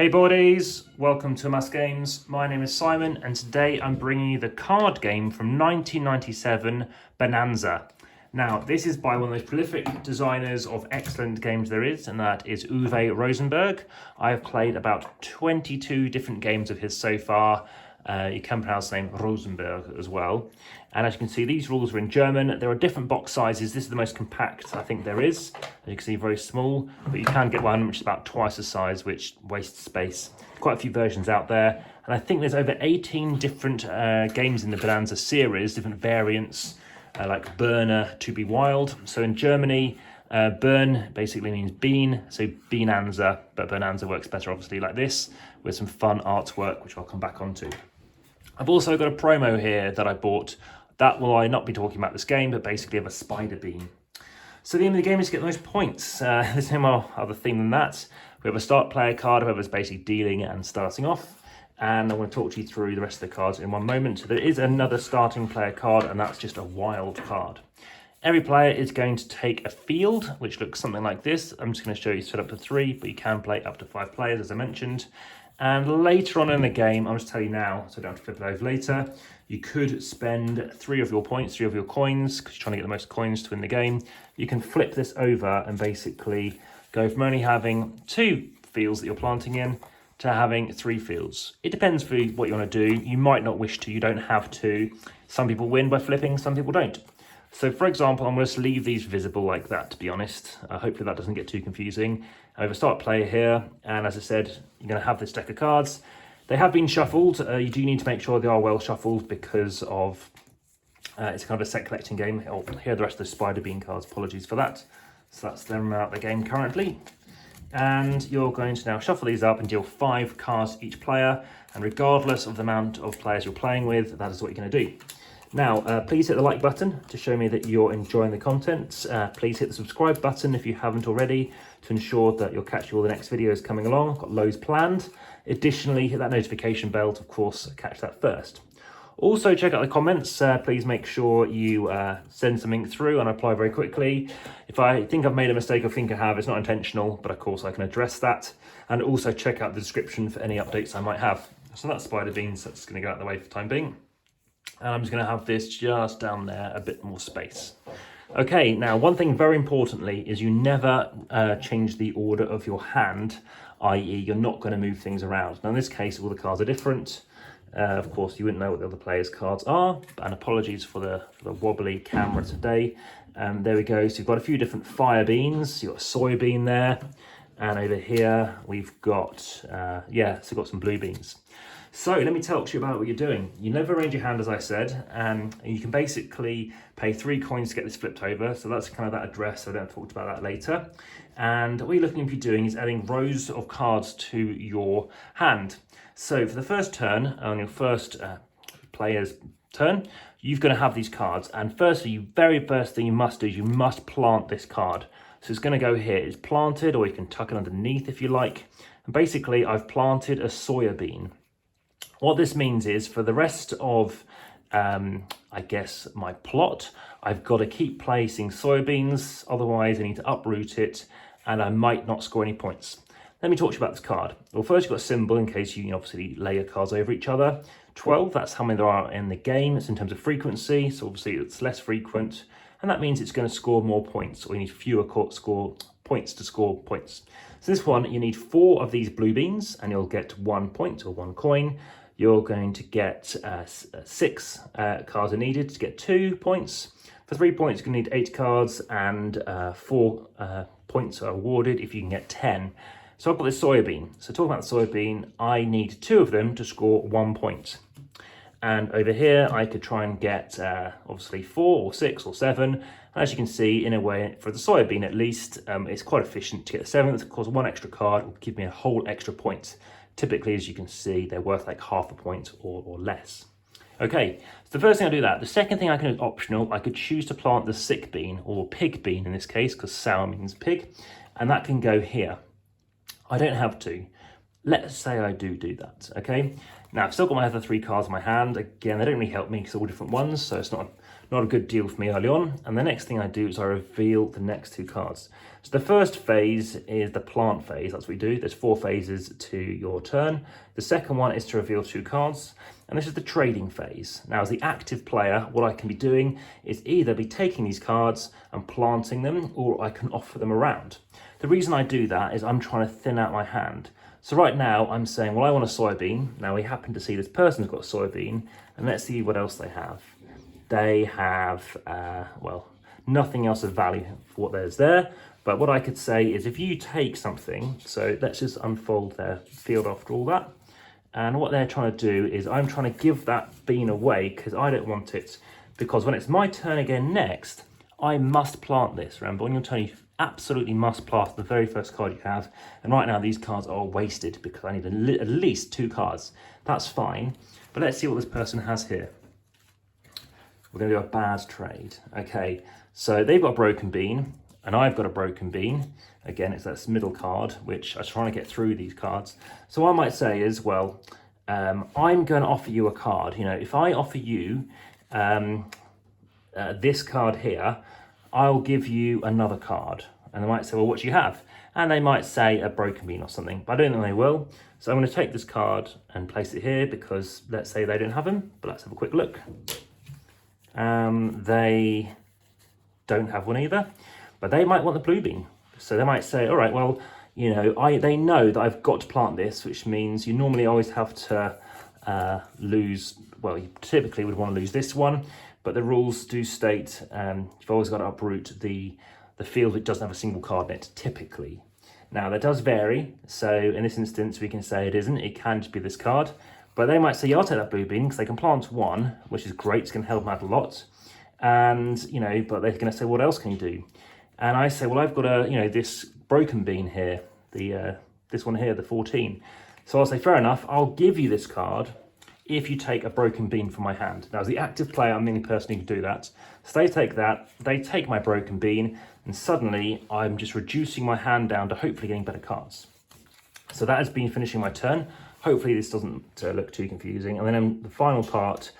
Hey buddies, welcome to Amass Games. My name is Simon and today I'm bringing you the card game from 1997, Bohnanza. Now this is by one of the most prolific designers of excellent games there is, and that is Rosenberg. I have played about 22 different games of his so far. You can pronounce the name Rosenberg as well. And as you can see, these rules are in German. There are different box sizes. This is the most compact I think there is. As you can see, very small, but you can get one which is about twice the size, which wastes space. Quite a few versions out there. And I think there's over 18 different games in the Bohnanza series, different variants, like Burner to be wild. So in Germany, Burn basically means bean, so Bohnanza, but Bohnanza works better obviously like this, with some fun artwork, which I'll come back onto. I've also got a promo here that I bought. That will I not be talking about this game, but basically of a spider bean. So the aim of the game is to get the most points. There's no more other theme than that. We have a start player card, whoever's basically dealing and starting off. And I want to talk to you through the rest of the cards in one moment. There is another starting player card, and that's just a wild card. Every player is going to take a field, which looks something like this. I'm just going to show you set up to 3, but you can play up to 5 players, as I mentioned. And later on in the game, I'll just tell you now, so I don't have to flip it over later, you could spend 3 of your points, 3 of your coins, because you're trying to get the most coins to win the game. You can flip this over and basically go from only having 2 fields that you're planting in to having 3 fields. It depends for what you want to do. You might not wish to, you don't have to. Some people win by flipping, some people don't. So for example, I'm going to leave these visible like that, to be honest. Hopefully that doesn't get too confusing. I have a start player here, and as I said, you're going to have this deck of cards. They have been shuffled. You do need to make sure they are well shuffled because of it's kind of a set collecting game. Oh, here are the rest of the spider bean cards. Apologies for that. So that's them out the game currently. And you're going to now shuffle these up and deal 5 cards each player. And regardless of the amount of players you're playing with, that is what you're going to do. Now, please hit the like button to show me that you're enjoying the content. Please hit the subscribe button if you haven't already to ensure that you'll catch all the next videos coming along. I've got loads planned. Additionally, hit that notification bell to, of course, catch that first. Also, check out the comments. Please make sure you send something through and I reply very quickly. If I think I've made a mistake or think I have, it's not intentional, but of course I can address that. And also check out the description for any updates I might have. So that's spider beans. That's going to go out of the way for the time being. And I'm just going to have this just down there, a bit more space. Okay, now one thing very importantly is you never change the order of your hand, i.e. you're not going to move things around. Now in this case, all the cards are different. Of course, you wouldn't know what the other players' cards are, and apologies for the wobbly camera today. There we go, so you've got a few different fire beans. You've got a soybean there, and over here we've got, so we've got some blue beans. So let me talk to you about what you're doing. You never arrange your hand, as I said, and you can basically pay 3 coins to get this flipped over. So that's kind of that address. So I don't talk about that later. And what you're looking to be doing is adding rows of cards to your hand. So for the first turn, on your first player's turn, you're going to have these cards. And firstly, very first thing you must do is you must plant this card. So it's going to go here. It's planted, or you can tuck it underneath if you like. And basically, I've planted a soybean. What this means is for the rest of, I guess, my plot, I've got to keep placing soybeans, otherwise I need to uproot it and I might not score any points. Let me talk to you about this card. Well, first you've got a symbol in case you obviously lay your cards over each other. 12, that's how many there are in the game. It's in terms of frequency, so obviously it's less frequent, and that means it's going to score more points, or you need fewer points to score points. So this one, you need 4 of these blue beans and you'll get 1 point or 1 coin. You're going to get 6 cards are needed to get 2 points. For 3 points, you're going to need 8 cards, and 4 points are awarded if you can get 10. So I've got this soybean. So talking about the soybean, I need 2 of them to score 1 point. And over here, I could try and get obviously 4 or 6 or 7. And as you can see, in a way, for the soybean at least, it's quite efficient to get the 7th. Of course, 1 extra card will give me a whole extra point. Typically, as you can see, they're worth like half a point or less. Okay, so the first thing I do that. The second thing I can do is optional. I could choose to plant the sick bean, or pig bean in this case, because sour means pig, and that can go here. I don't have to. Let's say I do that, okay? Now, I've still got my other 3 cards in my hand. Again, they don't really help me because they're all different ones, so it's not not a good deal for me early on. And the next thing I do is I reveal the next 2 cards. So the first phase is the plant phase. That's what we do. There's 4 phases to your turn. The second one is to reveal 2 cards. And this is the trading phase. Now, as the active player, what I can be doing is either be taking these cards and planting them, or I can offer them around. The reason I do that is I'm trying to thin out my hand. So right now I'm saying, well, I want a soybean. Now we happen to see this person's got a soybean, and let's see what else they have. They have, well, nothing else of value for what there's there. But what I could say is if you take something, so let's just unfold their field after all that. And what they're trying to do is I'm trying to give that bean away because I don't want it. Because when it's my turn again next, I must plant this. Remember, on your turn, you absolutely must plant the very first card you have. And right now, these cards are wasted because I need at least 2 cards. That's fine. But let's see what this person has here. We're going to do a bad trade. Okay, so they've got a broken bean, and I've got a broken bean. Again, it's that middle card, which I'm trying to get through these cards. So what I might say is, well, I'm going to offer you a card. You know, if I offer you this card here, I'll give you another card. And they might say, well, what do you have? And they might say a broken bean or something, but I don't think they will. So I'm going to take this card and place it here because let's say they don't have them, but let's have a quick look. They don't have one either, but they might want the blue bean. So they might say, all right, well, you know, they know that I've got to plant this, which means you normally always have to lose, well, you typically would want to lose this one, but the rules do state you've always got to uproot the field that doesn't have a single card in it, typically. Now, that does vary, so in this instance, we can say it isn't, it can just be this card, but they might say, yeah, I'll take that blue bean, because they can plant one, which is great, it's going to help them out a lot, and, you know, but they're going to say, what else can you do? And I say, well, I've got a, you know, this broken bean here, this one here, the 14. So I'll say, fair enough, I'll give you this card if you take a broken bean from my hand. Now, as the active player, I'm the only person who can do that. So they take that, they take my broken bean, and suddenly I'm just reducing my hand down to hopefully getting better cards. So that has been finishing my turn. Hopefully this doesn't look too confusing. And then the final part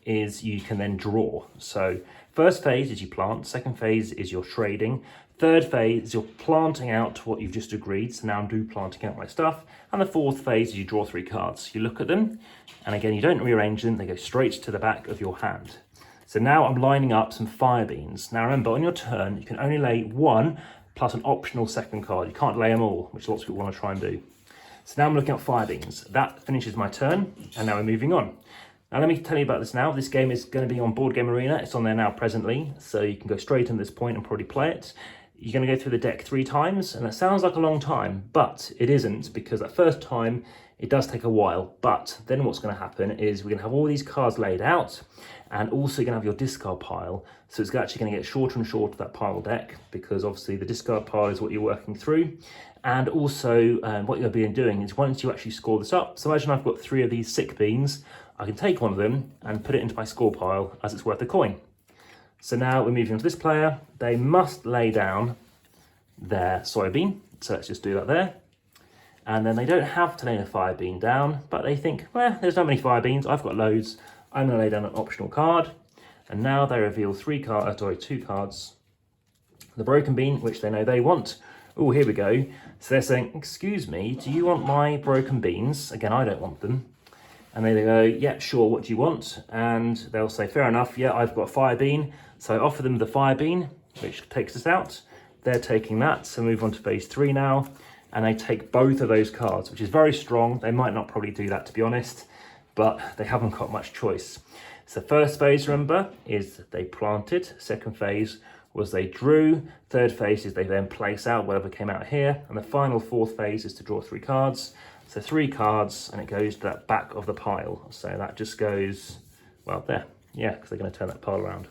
is you can then draw. So first phase is you plant, second phase is your trading, third phase is you're planting out what you've just agreed, so now I'm planting out my stuff, and the fourth phase is you draw 3 cards. You look at them, and again, you don't rearrange them, they go straight to the back of your hand. So now I'm lining up some fire beans. Now remember, on your turn, you can only lay 1 plus an optional second card. You can't lay them all, which lots of people want to try and do. So now I'm looking at fire beans. That finishes my turn, and now we're moving on. Now let me tell you about this now. This game is going to be on Board Game Arena. It's on there now presently, so you can go straight in this point and probably play it. You're going to go through the deck 3 times, and that sounds like a long time, but it isn't, because that first time it does take a while. But then what's going to happen is we're going to have all these cards laid out, and also you're going to have your discard pile. So it's actually going to get shorter and shorter, that pile deck, because obviously the discard pile is what you're working through. And also what you'll be doing is once you actually score this up, so imagine I've got 3 of these sick beans, I can take one of them and put it into my score pile as it's worth a coin. So now we're moving on to this player. They must lay down their soybean. So let's just do that there. And then they don't have to lay a fire bean down, but they think, well, there's not many fire beans. I've got loads. I'm going to lay down an optional card. And now they reveal 2 cards. The broken bean, which they know they want. Oh, here we go. So they're saying, excuse me, do you want my broken beans? Again, I don't want them. And they go, yeah, sure, what do you want? And they'll say, fair enough, yeah, I've got a fire bean. So I offer them the fire bean, which takes us out. They're taking that, so move on to phase 3 now. And they take both of those cards, which is very strong. They might not probably do that, to be honest, but they haven't got much choice. So first phase, remember, is they planted. Second phase was they drew. Third phase is they then place out whatever came out here. And the final 4th phase is to draw 3 cards. So 3 cards, and it goes to that back of the pile. So that just goes, well, there. Yeah, because they're going to turn that pile around.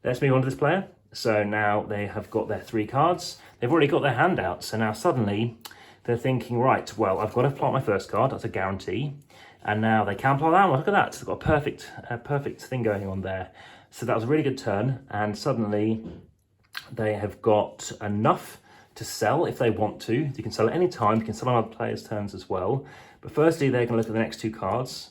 Let's move on to this player. So now they have got their 3 cards. They've already got their hand out. So now suddenly they're thinking, right, well, I've got to plant my first card. That's a guarantee. And now they can plant that one. Look at that. They've got a perfect thing going on there. So that was a really good turn. And suddenly they have got enough to sell if they want to. You can sell at any time. You can sell on other players' turns as well. But firstly, they're going to look at the next 2 cards.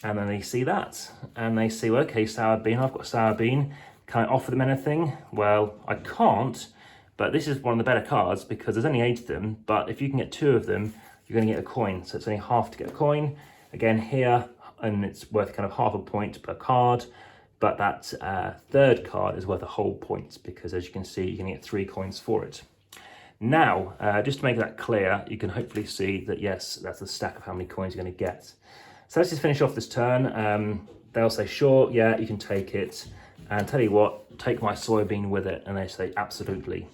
And then they see that. And they see, well, okay, sour bean. I've got sour bean. Can I offer them anything? Well, I can't, but this is one of the better cards because there's only 8 of them, but if you can get 2 of them, you're going to get a coin. So it's only half to get a coin. Again, here, and it's worth kind of half a point per card, but that third card is worth a whole point because, as you can see, you can get 3 coins for it. Now, just to make that clear, you can hopefully see that, yes, that's the stack of how many coins you're going to get. So let's just finish off this turn. They'll say, sure, yeah, you can take it. And tell you what, take my soybean with it. And they say, absolutely.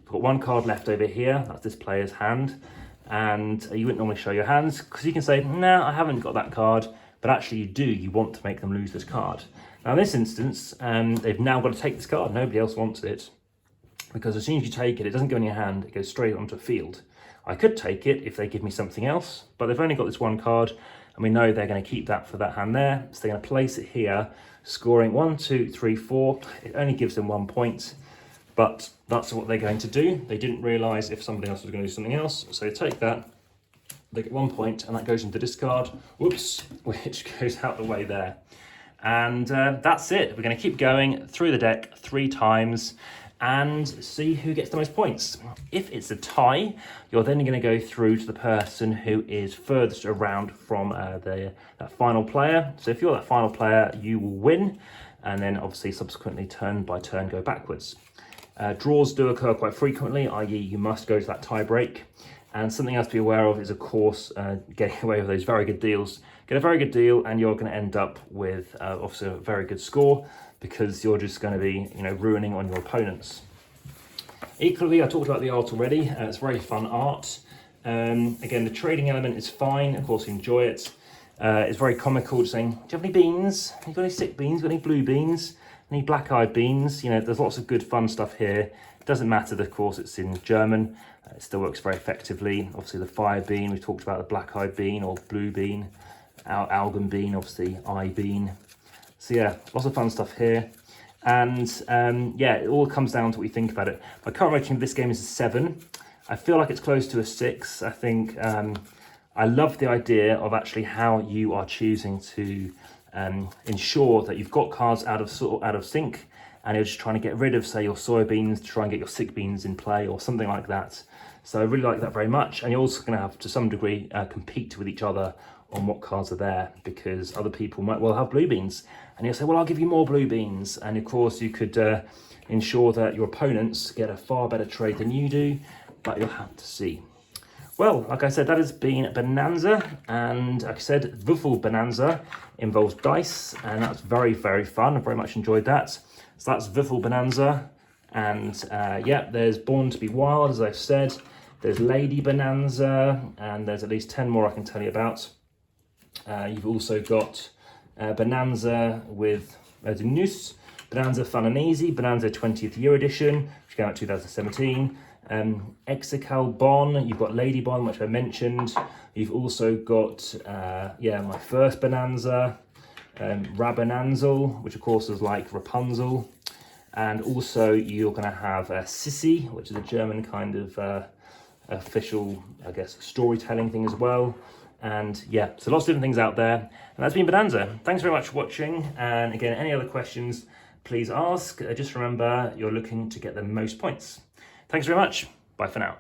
I've got 1 card left over here. That's this player's hand. And you wouldn't normally show your hands because you can say, no, I haven't got that card. But actually you do. You want to make them lose this card. Now in this instance, they've now got to take this card. Nobody else wants it. Because as soon as you take it, it doesn't go in your hand. It goes straight onto a field. I could take it if they give me something else. But they've only got this 1 card. And we know they're going to keep that for that hand there. So they're going to place it here, scoring 1, 2, 3, 4. It only gives them 1 point. But that's what they're going to do. They didn't realise if somebody else was going to do something else. So they take that. They get 1 point, and that goes into discard. Whoops, which goes out the way there. And that's it. We're going to keep going through the deck 3 times and see who gets the most points. If it's a tie, you're then going to go through to the person who is furthest around from that final player. So if you're that final player, you will win, and then obviously subsequently turn by turn go backwards. Draws do occur quite frequently, i.e. you must go to that tie break. And something else to be aware of is, of course, getting away with those very good deals. Get a very good deal and you're going to end up with obviously a very good score because you're just going to be ruining on your opponents. Equally, I talked about the art already. It's very fun art. Again, the trading element is fine. Of course, you enjoy it. It's very comical, just saying, do you have any beans? You got any sick beans? Got any blue beans? Any black-eyed beans? There's lots of good fun stuff here. It doesn't matter that, of course, it's in German. It still works very effectively. Obviously, the fire bean, we've talked about the black-eyed bean or blue bean. Algen bean, obviously, eye bean. So yeah, lots of fun stuff here. And yeah, it all comes down to what you think about it. My current rating of this game is a 7. I feel like it's close to a 6. I think I love the idea of actually how you are choosing to ensure that you've got cards out of sync, and you're just trying to get rid of, say, your soybeans to try and get your sick beans in play or something like that. So I really like that very much. And you're also going to have, to some degree, compete with each other on what cards are there, because other people might well have blue beans. And you'll say, well, I'll give you more blue beans. And of course, you could ensure that your opponents get a far better trade than you do, but you'll have to see. Well, like I said, that has been Bohnanza, and like I said, Würfel Bohnanza involves dice, and that's very, very fun. I very much enjoyed that. So that's Würfel Bohnanza, and yeah, there's Born to be Wild, as I've said. There's Lady Bohnanza, and there's at least 10 more I can tell you about. You've also got Bohnanza with News, Bohnanza Fun and Easy, Bohnanza 20th Year Edition, which came out 2017. Execal Bon, you've got Lady Bon, which I mentioned. You've also got, yeah, my first Bohnanza, Rabonanzel, which of course is like Rapunzel. And also you're going to have Sissy, which is a German kind of official, I guess, storytelling thing as well. And yeah, so lots of different things out there. And that's been Bohnanza. Thanks very much for watching. And again, any other questions, please ask. Just remember, you're looking to get the most points. Thanks very much. Bye for now.